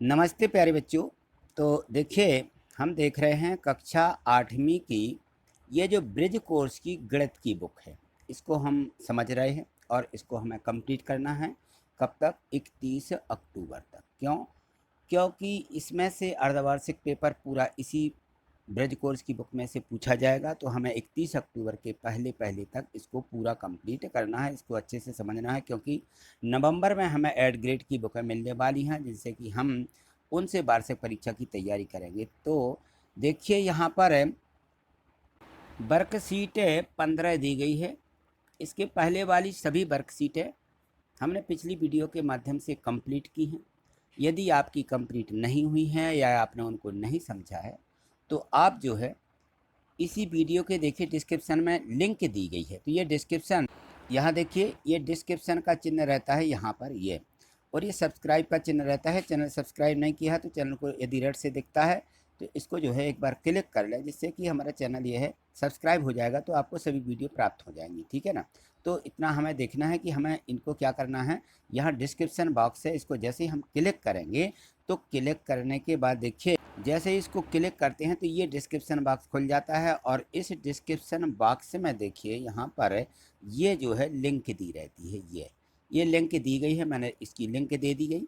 नमस्ते प्यारे बच्चों। तो देखिए, हम देख रहे हैं कक्षा 8वीं की ये जो ब्रिज कोर्स की गणित की बुक है, इसको हम समझ रहे हैं और इसको हमें कंप्लीट करना है। कब तक? 31 अक्टूबर तक। क्यों? क्योंकि इसमें से अर्धवार्षिक पेपर पूरा इसी ब्रिज कोर्स की बुक में से पूछा जाएगा, तो हमें 31 अक्टूबर के पहले पहले तक इसको पूरा कंप्लीट करना है, इसको अच्छे से समझना है। क्योंकि नवंबर में हमें एड ग्रेड की बुकें मिलने वाली हैं, जिनसे कि हम उनसे वार्षिक परीक्षा की तैयारी करेंगे। तो देखिए, यहाँ पर वर्कशीटें 15 दी गई है। इसके पहले वाली सभी वर्कशीटें हमने पिछली वीडियो के माध्यम से कंप्लीट की हैं। यदि आपकी कंप्लीट नहीं हुई हैं या आपने उनको नहीं समझा है, तो आप जो है इसी वीडियो के देखिए डिस्क्रिप्शन में लिंक दी गई है। तो ये डिस्क्रिप्शन, यहाँ देखिए, ये डिस्क्रिप्शन का चिन्ह रहता है यहाँ पर ये, और ये सब्सक्राइब का चिन्ह रहता है। चैनल सब्सक्राइब नहीं किया है तो चैनल को यदि रेड से दिखता है तो इसको जो है एक बार क्लिक कर लें, जिससे कि हमारा चैनल ये है सब्सक्राइब हो जाएगा, तो आपको सभी वीडियो प्राप्त हो जाएंगी। ठीक है ना? तो इतना हमें देखना है कि हमें इनको क्या करना है। यहाँ डिस्क्रिप्शन बॉक्स है, इसको जैसे ही हम क्लिक करेंगे तो क्लिक करने के बाद देखिए, जैसे ही इसको क्लिक करते हैं तो ये डिस्क्रिप्शन बॉक्स खुल जाता है, और इस डिस्क्रिप्शन बॉक्स में देखिए यहाँ पर ये जो है लिंक दी रहती है। ये लिंक दी गई है, मैंने इसकी लिंक दे दी गई।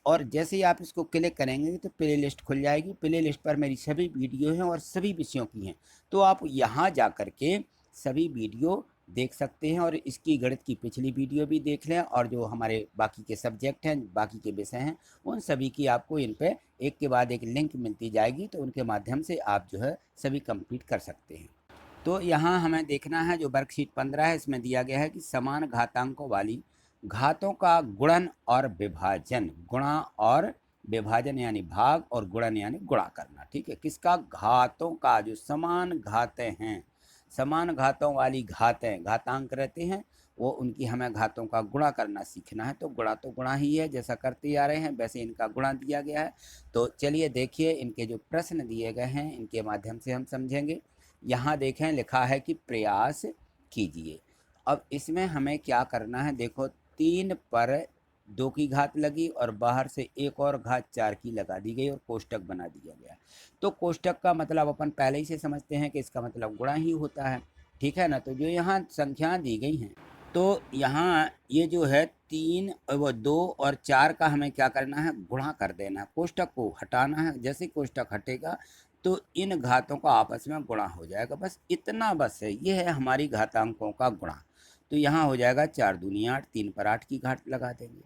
और जैसे ही आप इसको क्लिक करेंगे तो प्ले लिस्ट खुल जाएगी। प्ले लिस्ट पर मेरी सभी वीडियो हैं और सभी विषयों की हैं, तो आप यहाँ जा कर के सभी वीडियो देख सकते हैं, और इसकी गणित की पिछली वीडियो भी देख लें, और जो हमारे बाकी के सब्जेक्ट हैं, बाकी के विषय हैं, उन सभी की आपको इन पे एक के बाद एक लिंक मिलती जाएगी, तो उनके माध्यम से आप जो है सभी कंप्लीट कर सकते हैं। तो यहाँ हमें देखना है, जो वर्कशीट 15 है, इसमें दिया गया है कि समान घातांकों वाली घातों का गुणन और विभाजन, गुणा और विभाजन यानी भाग, और गुणन यानी गुणा करना। ठीक है? किसका? घातों का, जो समान घातें हैं, समान घातों वाली घातें, घातांक रहते हैं, वो उनकी हमें घातों का गुणा करना सीखना है। तो गुणा तो गुणा ही है, जैसा करते आ रहे हैं वैसे इनका गुणा दिया गया है। तो चलिए देखिए, इनके जो प्रश्न दिए गए हैं इनके माध्यम से हम समझेंगे। यहाँ देखें, लिखा है कि प्रयास कीजिए। अब इसमें हमें क्या करना है, देखो 3 पर 2 की घात लगी और बाहर से एक और घात 4 की लगा दी गई और कोष्टक बना दिया गया। तो कोष्टक का मतलब अपन पहले ही से समझते हैं कि इसका मतलब गुणा ही होता है। ठीक है ना? तो जो यहाँ संख्या दी गई हैं, तो यहाँ ये जो है 3 वो 2 और 4 का हमें क्या करना है, गुणा कर देना है, कोष्टक को हटाना है। जैसे कोष्टक हटेगा तो इन घातों का आपस में गुणा हो जाएगा। बस इतना, बस है, ये है हमारी घातांकों का गुणा। तो यहाँ हो जाएगा 4 दूनी 8, 3 पर 8 की घात लगा देंगे।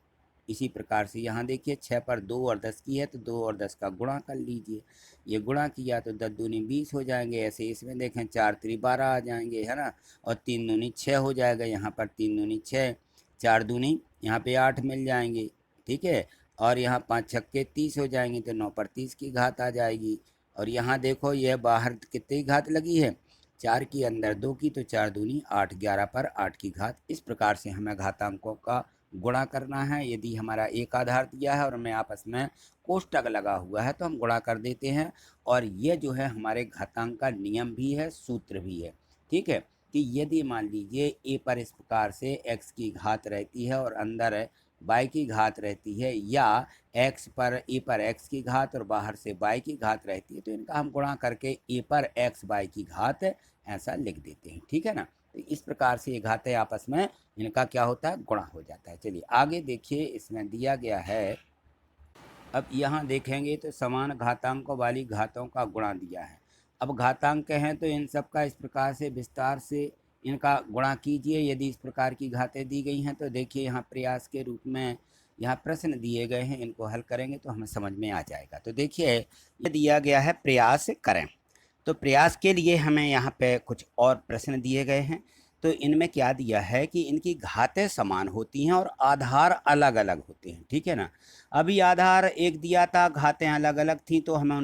इसी प्रकार से यहाँ देखिए 6 पर 2 और 10 की है, तो 2 और 10 का गुणा कर लीजिए। ये गुणा किया तो 10 दूनी 20 हो जाएंगे। ऐसे इसमें देखें 4 3 12 आ जाएंगे, है ना? और 3 दूनी 6 हो जाएगा। यहाँ पर 3 दूनी 6, 4 दूनी यहाँ पे 8 मिल जाएंगे। ठीक है? और यहाँ 5 छक्के 30 हो जाएंगे, तो 9 पर 30 की घात आ जाएगी। और यहाँ देखो, यह बाहर कितनी घात लगी है, 4 की, अंदर 2 की, तो 4 दूनी 8, 11 पर 8 की घात। इस प्रकार से हमें घातांकों का गुणा करना है। यदि हमारा एक आधार दिया है और हमें आपस में कोष्टक लगा हुआ है तो हम गुणा कर देते हैं। और ये जो है हमारे घातांक का नियम भी है, सूत्र भी है। ठीक है? कि यदि मान लीजिए ए पर इस प्रकार से x की घात रहती है और अंदर y की घात रहती है, या x पर ए पर x की घात और बाहर से y की घात रहती है, तो इनका हम गुणा करके ए पर x y की घात ऐसा लिख देते हैं। ठीक है ना? तो इस प्रकार से ये घातें आपस में इनका क्या होता है, गुणा हो जाता है। चलिए आगे देखिए, इसमें दिया गया है, अब यहाँ देखेंगे तो समान घातांकों वाली घातों का गुणा दिया है। अब घातांक हैं तो इन सब का इस प्रकार से विस्तार से इनका गुणा कीजिए। यदि इस प्रकार की घातें दी गई हैं तो देखिए यहाँ प्रयास के रूप में यहाँ प्रश्न दिए गए हैं, इनको हल करेंगे तो हमें समझ में आ जाएगा। तो देखिए, ये दिया गया है प्रयास करें। तो प्रयास के लिए हमें यहाँ पे कुछ और प्रश्न दिए गए हैं। तो इनमें क्या दिया है कि इनकी घातें समान होती हैं और आधार अलग अलग होते हैं। ठीक है ना? अभी आधार एक दिया था, घातें अलग अलग थी, तो हमें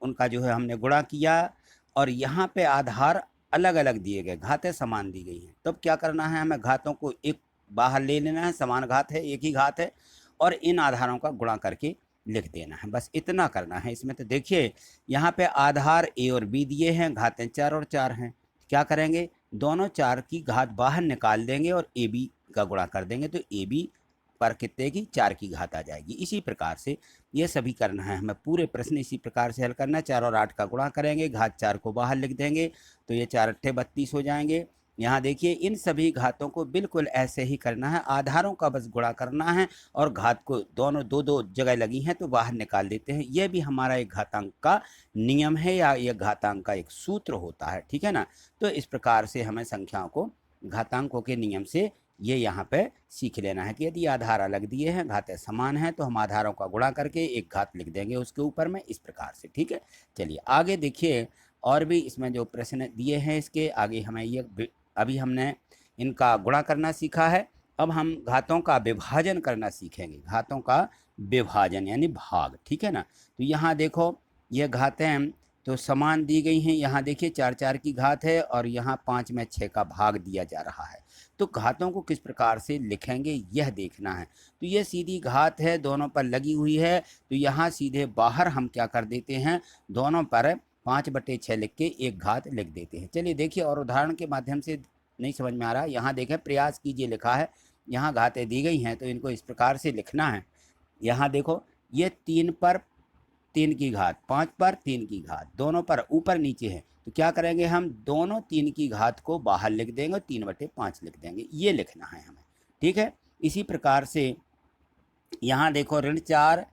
उनका जो है हमने गुणा किया। और यहाँ पे आधार अलग अलग दिए गए, घातें समान दी गई हैं। तब क्या करना है, हमें घातों को एक बाहर ले लेना है, समान घात है, एक ही घात है, और इन आधारों का गुणा करके लिख देना है। बस इतना करना है इसमें। तो देखिए, यहाँ पे आधार ए और बी दिए हैं, घातें 4 और 4 हैं। क्या करेंगे, दोनों 4 की घात बाहर निकाल देंगे और ए बी का गुणा कर देंगे, तो ए बी पर कितने की 4 की घात आ जाएगी। इसी प्रकार से ये सभी करना है हमें, पूरे प्रश्न इसी प्रकार से हल करना है। 4 और 8 का गुणा करेंगे, घात 4 को बाहर लिख देंगे तो ये 4 अट्ठे 32 हो जाएंगे। यहाँ देखिए इन सभी घातों को बिल्कुल ऐसे ही करना है, आधारों का बस गुणा करना है और घात को दोनों दो दो जगह लगी हैं तो बाहर निकाल देते हैं। यह भी हमारा एक घातांक का नियम है या यह घातांक का एक सूत्र होता है, ठीक है ना। तो इस प्रकार से हमें संख्याओं को घातांकों के नियम से ये यहाँ पे सीख लेना है कि यदि आधार अलग दिए हैं, घातें समान हैं, तो हम आधारों का गुणा करके एक घात लिख देंगे उसके ऊपर में, इस प्रकार से, ठीक है। चलिए आगे देखिए, और भी इसमें जो प्रश्न दिए हैं इसके आगे हमें ये, अभी हमने इनका गुणा करना सीखा है, अब हम घातों का विभाजन करना सीखेंगे। घातों का विभाजन यानी भाग, ठीक है ना। तो यहाँ देखो ये घातें तो समान दी गई हैं, यहाँ देखिए 4 4 की घात है और यहाँ 5 में 6 का भाग दिया जा रहा है। तो घातों को किस प्रकार से लिखेंगे यह देखना है। तो ये सीधी घात है, दोनों पर लगी हुई है, तो यहाँ सीधे बाहर हम क्या कर देते हैं, दोनों पर 5/6 लिख के एक घात लिख देते हैं। चलिए देखिए, और उदाहरण के माध्यम से नहीं समझ में आ रहा, यहाँ देखें प्रयास कीजिए लिखा है, यहाँ घातें दी गई हैं तो इनको इस प्रकार से लिखना है। यहाँ देखो ये 3 पर 3 की घात, 5 पर 3 की घात, दोनों पर ऊपर नीचे है, तो क्या करेंगे हम दोनों 3 की घात को बाहर लिख देंगे, 3/5 लिख देंगे, ये लिखना है हमें, ठीक है। इसी प्रकार से यहाँ देखो ऋण 4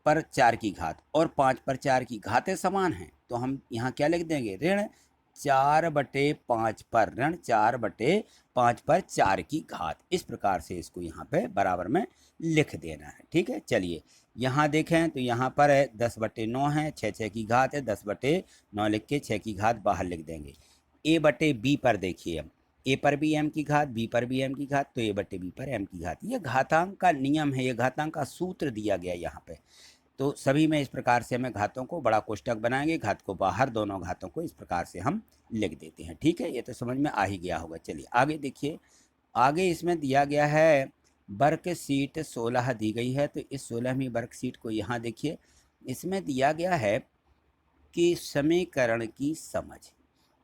पर 4 की घात और 5 पर 4 की घातें समान हैं, तो हम यहाँ क्या लिख देंगे, ऋण 4/5 पर, ऋण 4/5 पर 4 की घात, इस प्रकार से इसको यहाँ पे बराबर में लिख देना है, ठीक है। चलिए यहाँ देखें तो यहाँ पर है 10/9 है, 6 की घात है, 10/9 लिख के 6 की घात बाहर लिख देंगे। a/b पर देखिए, अब a पर भी m की घात, b पर भी m की घात, तो a/b पर m की घात, ये घातांक का नियम है, ये घातांक का सूत्र दिया गया यहाँ पे। तो सभी में इस प्रकार से हमें घातों को बड़ा कोष्टक बनाएंगे, घात को बाहर, दोनों घातों को इस प्रकार से हम लिख देते हैं, ठीक है। ये तो समझ में आ ही गया होगा। चलिए आगे देखिए, आगे इसमें दिया गया है वर्कशीट 16 दी गई है, तो इस 16वीं वर्कशीट को यहाँ देखिए, इसमें दिया गया है कि समीकरण की समझ।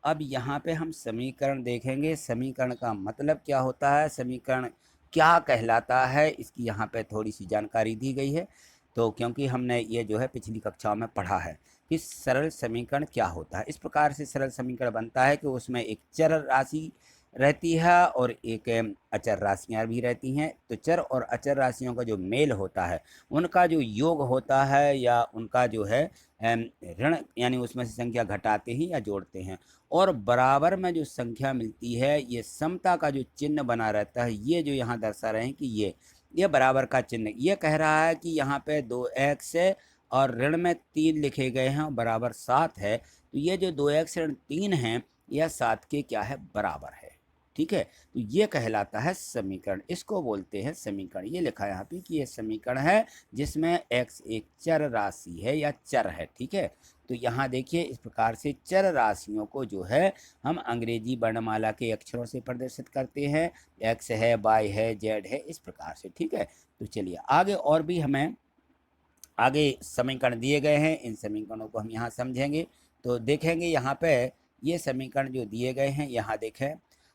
अब यहाँ पे हम समीकरण देखेंगे, समीकरण का मतलब क्या होता है, समीकरण क्या कहलाता है, इसकी यहाँ पे थोड़ी सी जानकारी दी गई है। तो क्योंकि हमने ये जो है पिछली कक्षाओं में पढ़ा है कि सरल समीकरण क्या होता है। इस प्रकार से सरल समीकरण बनता है कि उसमें एक चर राशि रहती है और एक अचर राशियाँ भी रहती हैं। तो चर और अचर राशियों का जो मेल होता है, उनका जो योग होता है या उनका जो है ऋण, यानी उसमें से संख्या घटाते हैं या जोड़ते हैं, और बराबर में जो संख्या मिलती है, ये समता का जो चिन्ह बना रहता है, ये जो यहाँ दर्शा रहे हैं कि ये बराबर का चिन्ह, ये कह रहा है कि यहाँ पे 2x है और ऋण में 3 लिखे गए हैं और बराबर 7 है, तो ये जो 2x ऋण 3 है यह 7 के क्या है, बराबर है, ठीक है। तो ये कहलाता है समीकरण, इसको बोलते हैं समीकरण। ये लिखा है यहाँ पे कि ये समीकरण है जिसमें x एक चर राशि है या चर है, ठीक है। तो यहाँ देखिए इस प्रकार से चर राशियों को जो है हम अंग्रेजी वर्णमाला के अक्षरों से प्रदर्शित करते हैं, x है, y है, z है, इस प्रकार से, ठीक है। तो चलिए आगे और भी हमें आगे समीकरण दिए गए हैं, इन समीकरणों को हम यहाँ समझेंगे। तो देखेंगे यहाँ पे ये समीकरण जो दिए गए हैं, यहाँ देखें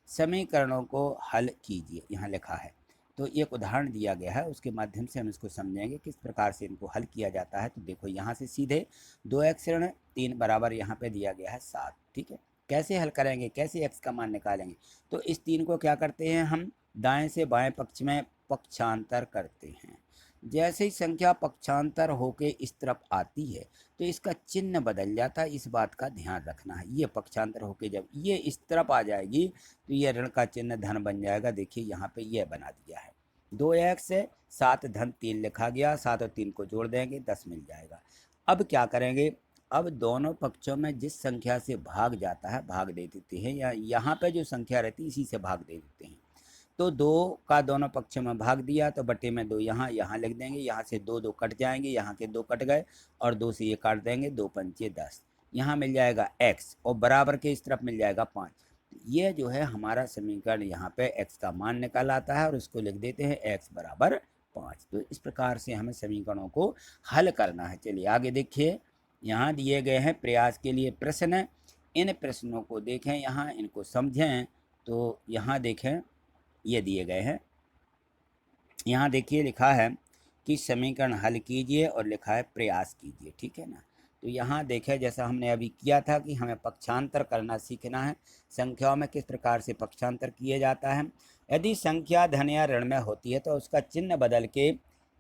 समीकरणों को हल कीजिए, यहाँ लिखा है। तो एक उदाहरण दिया गया है, उसके माध्यम से हम इसको समझेंगे किस प्रकार से इनको हल किया जाता है। तो देखो यहाँ से सीधे 2x ऋण 3 बराबर यहाँ पे दिया गया है 7, ठीक है। कैसे हल करेंगे, कैसे x का मान निकालेंगे, तो इस 3 को क्या करते हैं हम, दाएं से बाएं पक्ष में पक्षांतर करते हैं। जैसे ही संख्या पक्षांतर होके इस तरफ आती है तो इसका चिन्ह बदल जाता है, इस बात का ध्यान रखना है। ये पक्षांतर होके जब ये इस तरफ आ जाएगी तो ये ऋण का चिन्ह धन बन जाएगा। देखिए यहाँ पे ये बना दिया है, 2x है, 7 धन 3 लिखा गया, 7 और 3 को जोड़ देंगे 10 मिल जाएगा। अब क्या करेंगे, अब दोनों पक्षों में जिस संख्या से भाग जाता है भाग दे देते हैं, या यहाँ पे जो संख्या रहती है इसी से भाग दे देते हैं। तो 2 का दोनों पक्षों में भाग दिया तो बटे में 2 यहाँ लिख देंगे, यहाँ से 2 2 कट जाएंगे, यहाँ के 2 कट गए और 2 से ये काट देंगे, 2 पंचे 10, यहाँ मिल जाएगा x और बराबर के इस तरफ मिल जाएगा 5। ये जो है हमारा समीकरण, यहाँ पे x का मान निकल आता है और उसको लिख देते हैं x बराबर 5। तो इस प्रकार से हमें समीकरणों को हल करना है। चलिए आगे देखिए, यहाँ दिए गए हैं प्रयास के लिए प्रश्न, इन प्रश्नों को देखें, यहाँ इनको समझें। तो यहाँ देखें ये दिए गए हैं यहाँ देखिए लिखा है कि समीकरण हल कीजिए और लिखा है प्रयास कीजिए, ठीक है ना। तो यहाँ देखें जैसा हमने अभी किया था कि हमें पक्षांतर करना सीखना है, संख्याओं में किस प्रकार से पक्षांतर किया जाता है। यदि संख्या धन या ऋण में होती है तो उसका चिन्ह बदल के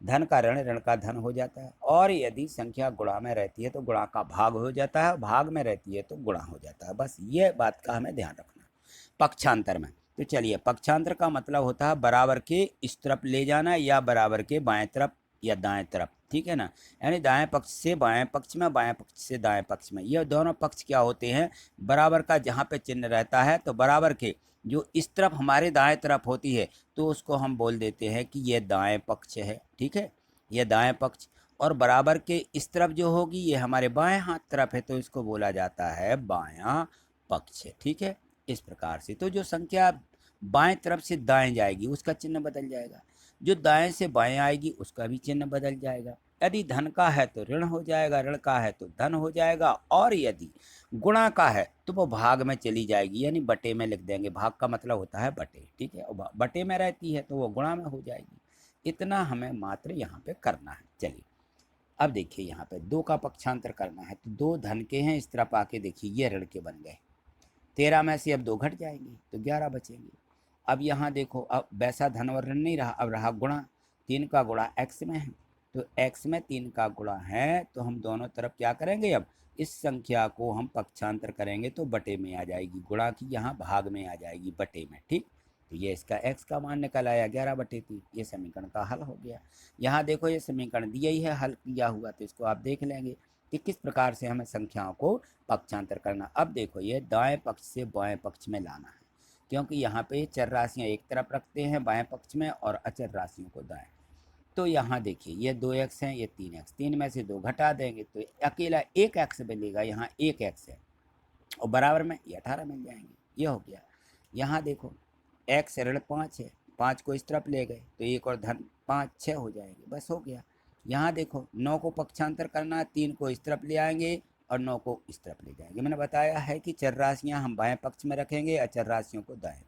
धन का ऋण, ऋण का धन हो जाता है, और यदि संख्या गुणा में रहती है तो गुणा का भाग हो जाता है, भाग में रहती है तो गुणा हो जाता है। बस ये बात का हमें ध्यान रखना पक्षांतर में। तो चलिए, पक्षांतर का मतलब होता है बराबर के इस तरफ ले जाना या बराबर के बाएं तरफ या दाएं तरफ, ठीक है ना। यानी दाएं पक्ष से बाएं पक्ष में, बाएं पक्ष से दाएं पक्ष में, ये दोनों पक्ष क्या होते हैं, बराबर का जहाँ पे चिन्ह रहता है तो बराबर के जो इस तरफ हमारे दाएं तरफ होती है तो उसको हम बोल देते हैं कि ये दाएं पक्ष है, ठीक है, ये दाएं पक्ष। और बराबर के इस तरफ जो होगी ये हमारे बाएं हाथ तरफ है तो इसको बोला जाता है बायां पक्ष, ठीक है। इस प्रकार से तो जो संख्या बाएं तरफ से दाएं जाएगी उसका चिन्ह बदल जाएगा, जो दाएं से बाएं आएगी उसका भी चिन्ह बदल जाएगा। यदि धन का है तो ऋण हो जाएगा, ऋण का है तो धन हो जाएगा, और यदि गुणा का है तो वो भाग में चली जाएगी, यानी बटे में लिख देंगे। भाग का मतलब होता है बटे, ठीक है, और बटे में रहती है तो वो गुणा में हो जाएगी। इतना हमें मात्र यहाँ पे करना है। चलिए अब देखिए यहाँ पे दो का पक्षांतर करना है, तो दो धन के हैं, इस तरफ आके देखिए ये ऋण के बन गए, 13 में से अब 2 घट जाएंगे तो 11 बचेंगे। अब यहाँ देखो, अब वैसा धन और ऋण नहीं रहा, अब रहा गुणा, 3 का गुणा x में है, तो x में 3 का गुणा है तो हम दोनों तरफ क्या करेंगे, अब इस संख्या को हम पक्षांतर करेंगे तो बटे में आ जाएगी, गुणा की यहाँ भाग में आ जाएगी बटे में, ठीक। तो ये इसका x का मान निकल आया 11/3, ये समीकरण का हल हो गया। यहाँ देखो ये समीकरण दिया ही है, हल किया हुआ, तो इसको आप देख लेंगे कि किस प्रकार से हमें संख्याओं को पक्षांतर करना। अब देखो ये दाएं पक्ष से बाएं पक्ष में लाना है, क्योंकि यहाँ पे चर राशियाँ एक तरफ रखते हैं बाएं पक्ष में और अचर राशियों को दाएं। तो यहाँ देखिए ये 2x हैं, ये 3x, 3 में से 2 घटा देंगे तो अकेला 1x मिलेगा, यहाँ 1x है, और बराबर में ये 18 मिल जाएंगे, ये हो गया। यहाँ देखो x ऋण 5 है, 5 को इस तरफ ले गए तो 1 और धन 5, 6 हो जाएंगे, बस हो गया। यहाँ देखो 9 को पक्षांतर करना है, 3 को इस तरफ ले आएंगे और 9 को इस तरफ ले जाएंगे। मैंने बताया है कि चर राशियाँ हम बाएं पक्ष में रखेंगे, अचर राशियों को दाएं,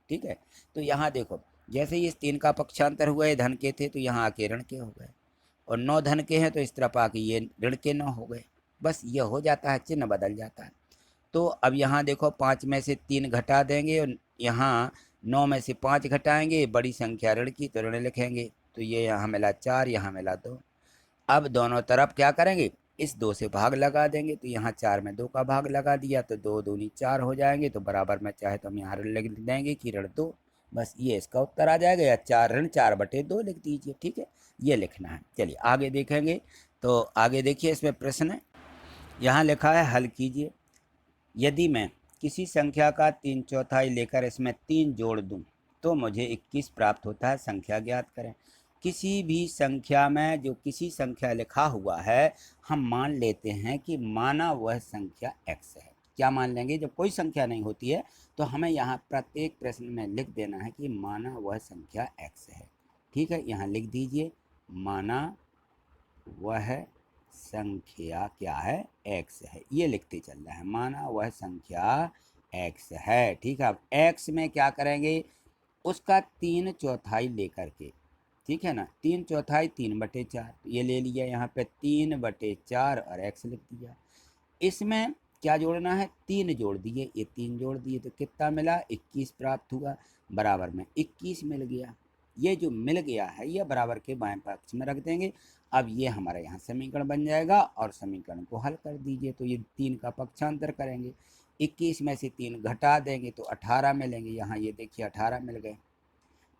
ठीक है। तो यहाँ देखो जैसे ही इस 3 का पक्षांतर हुआ, ये धन के थे तो यहाँ आके ऋण के हो गए, और 9 धन के हैं तो इस तरफ आके ये ऋण के 9 हो गए, बस ये हो जाता है, चिन्ह बदल जाता है। तो अब यहाँ देखो 5 में से 3 घटा देंगे और यहाँ 9 में से 5 घटाएंगे, बड़ी संख्या ऋण की तो ऋण लिखेंगे, तो ये यहाँ मिला 4, यहाँ मिला 2। अब दोनों तरफ क्या करेंगे, इस 2 से भाग लगा देंगे, तो यहाँ 4 में 2 का भाग लगा दिया तो 2 दूनी 4 हो जाएंगे, तो बराबर में चाहे तो हम यहाँ ऋण लिख देंगे कि ऋण 2, बस ये इसका उत्तर आ जाएगा, या 4 ऋण 4/2 लिख दीजिए, ठीक है, ये लिखना है। चलिए आगे देखेंगे, तो आगे देखिए इसमें प्रश्न है, यहाँ लिखा है हल कीजिए। यदि मैं किसी संख्या का 3/4 लेकर इसमें 3 जोड़ दूं तो मुझे 21 प्राप्त होता है, संख्या ज्ञात करें। किसी भी संख्या में जो किसी संख्या लिखा हुआ है, हम मान लेते हैं कि माना वह संख्या x है। क्या मान लेंगे, जब कोई संख्या नहीं होती है तो हमें यहाँ प्रत्येक प्रश्न में लिख देना है कि माना वह संख्या x है, ठीक है। यहाँ लिख दीजिए माना वह संख्या क्या है, x है, ये लिखते चल रहा है, माना वह संख्या x है, ठीक है। अब x में क्या करेंगे, उसका 3/4 लेकर के, ठीक है ना, 3/4 3/4, ये ले लिया, यहाँ पे 3/4 और x लिख दिया। इसमें क्या जोड़ना है, 3 जोड़ दिए, ये 3 जोड़ दिए तो कितना मिला, 21 प्राप्त हुआ, बराबर में 21 मिल गया। ये जो मिल गया है ये बराबर के बाएं पक्ष में रख देंगे। अब ये हमारा यहाँ समीकरण बन जाएगा, और समीकरण को हल कर दीजिए, तो ये 3 का पक्षांतर करेंगे, 21 में से 3 घटा देंगे तो 18 मिलेंगे, यहाँ ये देखिए 18 मिल गए,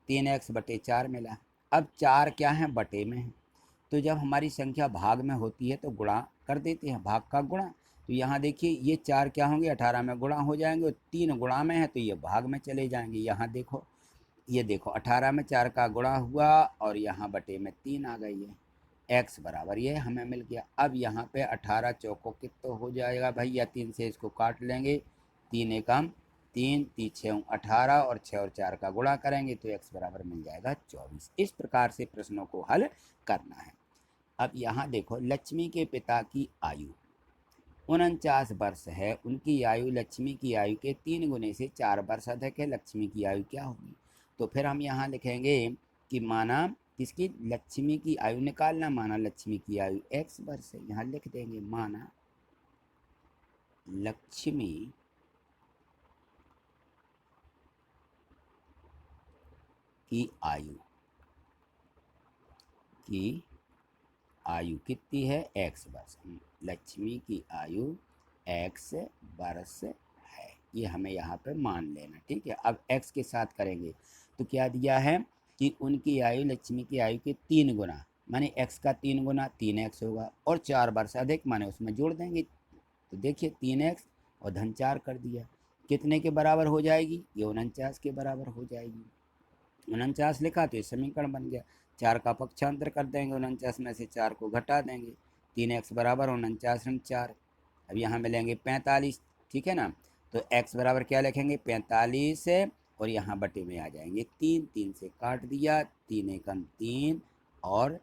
3x/4 मिला। अब 4 क्या है, बटे में है, तो जब हमारी संख्या भाग में होती है तो गुणा कर देते हैं, भाग का गुणा। तो यहाँ देखिए ये 4 क्या होंगे, 18 में गुणा हो जाएंगे, और 3 गुणा में है तो ये भाग में चले जाएंगे। यहाँ देखो, ये देखो 18 में 4 का गुणा हुआ और यहाँ बटे में 3 आ गई है, x बराबर ये हमें मिल गया। अब यहाँ पे 18 चौको कितना हो जाएगा भैया, 3 से इसको काट लेंगे, 3 एकम 3, 3 6 18, और 6 और 4 का गुणा करेंगे तो x बराबर मिल जाएगा 24। इस प्रकार से प्रश्नों को हल करना है। अब यहाँ देखो लक्ष्मी के पिता की आयु 49 वर्ष है, उनकी आयु लक्ष्मी की आयु के 3 गुने से 4 वर्ष अधिक है, लक्ष्मी की आयु क्या होगी। तो फिर हम यहाँ लिखेंगे कि माना किसकी? लक्ष्मी की आयु निकालना। माना लक्ष्मी की आयु x वर्ष है, यहाँ लिख देंगे माना लक्ष्मी की आयु कितनी है? x वर्ष। लक्ष्मी की आयु x वर्ष है, ये हमें यहाँ पे मान लेना, ठीक है। अब x के साथ करेंगे तो क्या दिया है कि उनकी आयु लक्ष्मी की आयु के 3 गुना, माने x का 3 गुना 3x होगा, और 4 वर्ष अधिक माने उसमें जोड़ देंगे। तो देखिए 3x और धन 4 कर दिया, कितने के बराबर हो जाएगी? ये 49 के बराबर हो जाएगी। 49 लिखा तो ये समीकरण बन गया। 4 का पक्षांतर कर देंगे, 49 में से 4 को घटा देंगे, 3x बराबर 49 × 4। अब यहाँ मिलेंगे 45, ठीक है ना। तो x बराबर क्या लिखेंगे? 45 है, और यहाँ बटे में आ जाएंगे 3, 3 से काट दिया, 3 एकम 3 और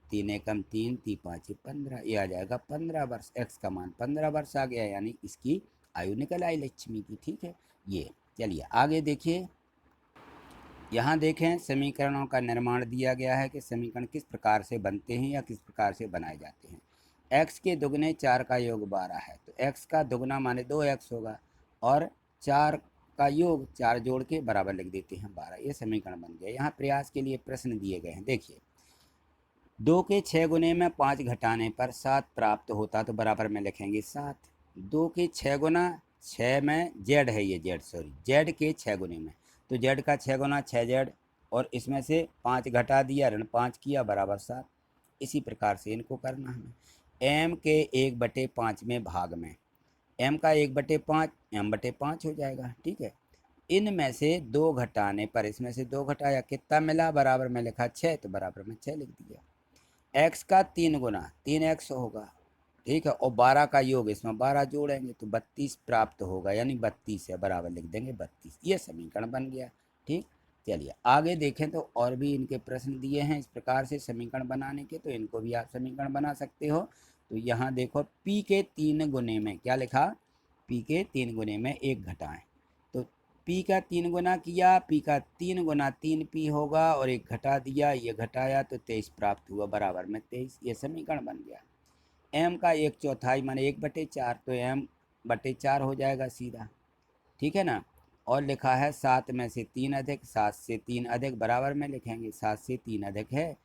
3 एकम 3, 3 5 15, ये आ जाएगा 15 वर्ष। x का मान 15 वर्ष आ गया, यानी इसकी आयु निकल आई लक्ष्मी की, ठीक है। ये चलिए आगे देखिए, यहाँ देखें समीकरणों का निर्माण दिया गया है कि समीकरण किस प्रकार से बनते हैं या किस प्रकार से बनाए जाते हैं। x के दुगने 4 का योग 12 है, तो x का दुगना माने 2x होगा, और 4 का योग 4 जोड़ के बराबर लिख देते हैं 12, ये समीकरण बन गया। यहाँ प्रयास के लिए प्रश्न दिए गए हैं, देखिए 2 के 6 गुने में 5 घटाने पर 7 प्राप्त होता, तो बराबर में लिखेंगे 7। 2 के 6 गुना 6 में z है, ये z के 6 गुने में, तो z का 6 गुना 6z, और इसमें से 5 घटा दिया, ऋण 5 किया, बराबर 7। इसी प्रकार से इनको करना हमें। m के 1/5 में भाग में, m का 1/5 m/5 हो जाएगा, ठीक है। इनमें से 2 घटाने पर, इसमें से 2 घटाया, कितना मिला? बराबर में लिखा 6, तो बराबर में 6 लिख दिया। x का 3 गुना 3x होगा, ठीक है, और 12 का योग, इसमें 12 जोड़ेंगे तो 32 प्राप्त होगा, यानी 32 है, बराबर लिख देंगे 32। ये समीकरण बन गया, ठीक। चलिए आगे देखें तो और भी इनके प्रश्न दिए हैं इस प्रकार से समीकरण बनाने के, तो इनको भी आप समीकरण बना सकते हो। तो यहाँ देखो p के 3 गुने में क्या लिखा? p के 3 गुने में 1 घटाएं, तो p का 3 गुना किया, p का 3 गुना 3p होगा, और 1 घटा दिया, ये घटाया तो 23 प्राप्त हुआ, बराबर में 23, ये समीकरण बन गया। m का 1/4 माने 1/4, तो m/4 हो जाएगा सीधा, ठीक है ना। और लिखा है 7 में से 3 अधिक, 7 से 3 अधिक, बराबर में लिखेंगे 7 से 3 अधिक है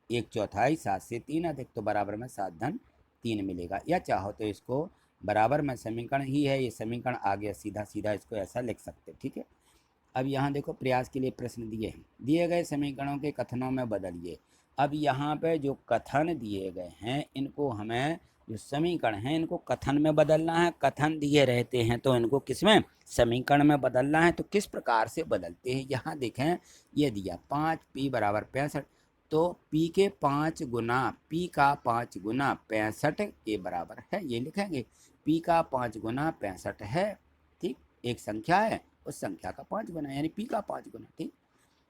1/4, 7 से 3 अधिक, तो बराबर में 7 धन 3 मिलेगा। या चाहो तो इसको बराबर में समीकरण ही है, ये समीकरण आ गया, सीधा सीधा इसको ऐसा लिख सकते, ठीक है। अब यहाँ देखो प्रयास के लिए प्रश्न दिए हैं, दिए गए समीकरणों के कथनों में बदलिए। अब यहाँ पे जो कथन दिए गए हैं, इनको हमें, जो समीकरण हैं, इनको कथन में बदलना है। कथन दिए रहते हैं तो इनको किस में? समीकरण में बदलना है। तो किस प्रकार से बदलते हैं, यहाँ देखें, ये दिया 5p बराबर 65, तो p के 5 गुना, p का 5 गुना 65 के बराबर है, ये लिखेंगे p का 5 गुना 65 है, ठीक। एक संख्या है, उस संख्या का 5 गुना, यानी p का 5 गुना, ठीक।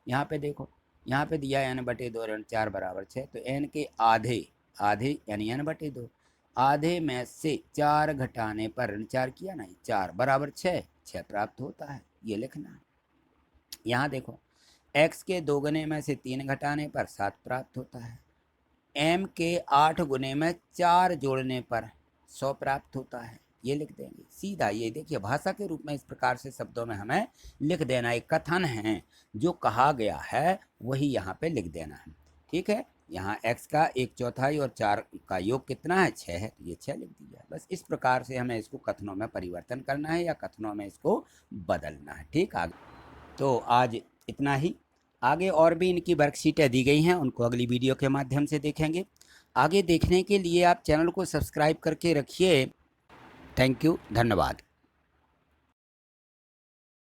यहाँ पे देखो, यहाँ पे दिया n/2 ऋण 4 बराबर 6, तो n के आधे यानी n/2, आधे में से 4 घटाने पर, ऋण 4 किया ना, 4 बराबर 6 प्राप्त होता है, ये लिखना है। यहाँ देखो x के 2 गुने में से 3 घटाने पर 7 प्राप्त होता है, m के 8 गुने में 4 जोड़ने पर 100 प्राप्त होता है, ये लिख देंगे सीधा। ये देखिए भाषा के रूप में इस प्रकार से शब्दों में हमें लिख देना, एक कथन है, जो कहा गया है वही यहाँ पे लिख देना है, ठीक है। यहाँ x का 1/4 और 4 का योग कितना है? 6 है, तो ये 6 लिख दिया। बस इस प्रकार से हमें इसको कथनों में परिवर्तन करना है या कथनों में इसको बदलना है, ठीक। आगे तो आज इतना ही, आगे और भी इनकी वर्कशीटें दी गई हैं, उनको अगली वीडियो के माध्यम से देखेंगे। आगे देखने के लिए आप चैनल को सब्सक्राइब करके रखिए। थैंक यू, धन्यवाद।